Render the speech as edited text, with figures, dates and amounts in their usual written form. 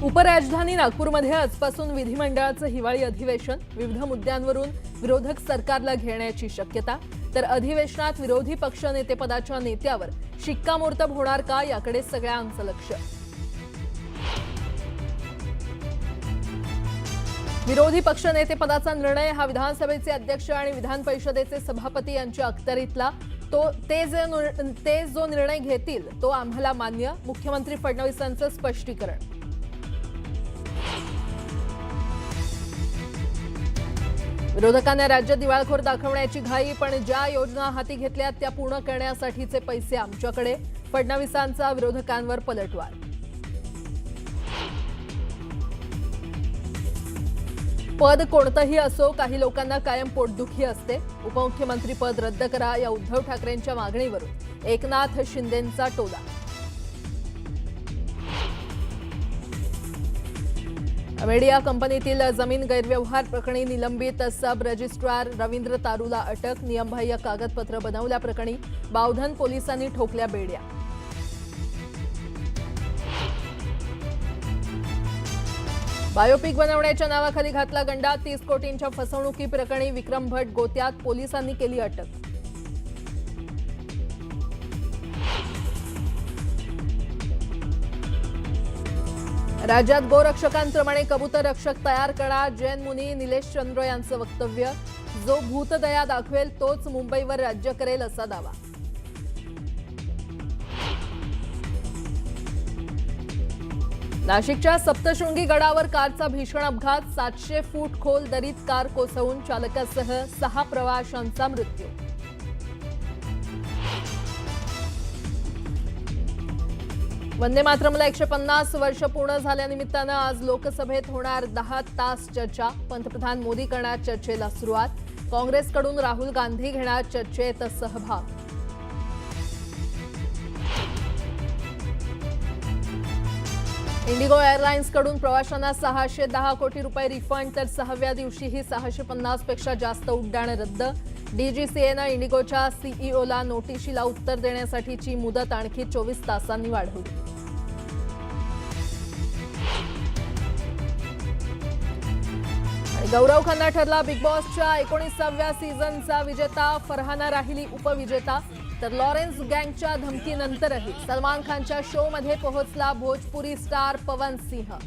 उपराजधानी नागपूरमध्ये आजपासून विधिमंडळाचं हिवाळी अधिवेशन। विविध मुद्द्यांवरून विरोधक सरकारला घेण्याची शक्यता। तर अधिवेशनात विरोधी पक्षनेतेपदाच्या नेत्यावर शिक्कामोर्तब होणार का याकडे सगळ्यांचं लक्ष। विरोधी पक्षनेतेपदाचा निर्णय हा विधानसभेचे अध्यक्ष आणि विधान परिषदेचे सभापती यांच्या अखत्यारीतला ते जो निर्णय घेतील तो आम्हाला मान्य। मुख्यमंत्री फडणवीसांचं स्पष्टीकरण। विरोधकांना राज्य दिवाळखोर दाखवण्याची घाई, पण ज्या योजना हाती घेतल्या त्या पूर्ण करण्यासाठीचे पैसे आमच्याकडे। फडणवीसांचा विरोधकांवर पलटवार। पद कोणतंही असो, काही लोकांना कायम पोटदुखी असते। उपमुख्यमंत्री पद रद्द करा या उद्धव ठाकरेंच्या मागणीवरून एकनाथ शिंदेंचा टोला। मीडिया कंपनीतील जमीन गैरव्यवहार प्रकरणी निलंबित सब रजिस्ट्रार रवींद्र तारूला अटक। नियमबाह्य कागदपत्र बनवल्याप्रकरणी बावधन पोलिसांनी ठोकल्या बेड्या। बायोपिक बनवण्याच्या नावाखाली घातला गंडा। 30 कोटींच्या फसवणुकी प्रकरणी विक्रम भट गोत्यात, पोलिसांनी केली अटक। राज्यात गोरक्षकांप्रमाणे कबूतर रक्षक तयार करा। जैन मुनी निलेश चंद्र यांचं वक्तव्य। जो भूतदया दाखवेल तोच मुंबईवर राज्य करेल असा दावा। नाशिकच्या सप्तशृंगी गडावर कारचा भीषण अपघात। 700 फूट खोल दरीत कार कोसळून चालकासह 6 प्रवाशांचा मृत्यू। वंदे मातरमला 150 वर्ष पूर्ण झाल्यानिमित्तानं आज लोकसभेत होणार 10 तास चर्चा। पंतप्रधान मोदी करणार चर्चेला सुरुवात। काँग्रेसकडून राहुल गांधी घेणार चर्चेत सहभाग। इंडिगो एअरलाइन्सकडून प्रवाशांना 610 कोटी रुपये रिफंड, तर 6व्या दिवशीही 650 पेक्षा जास्त उड्डाण रद्द। डीजीसीएनं इंडिगोच्या सीईओला नोटिशीला उत्तर देण्यासाठीची मुदत आणखी 24 तासांनी वाढवली। गौरव खन्ना ठरला बिग बॉसच्या 19व्या सीझनचा विजेता। फरहाना राहिली उपविजेता। तर लॉरेन्स गँगच्या धमकीनंतरही सलमान खानच्या शोमध्ये पोहोचला भोजपुरी स्टार पवन सिंह।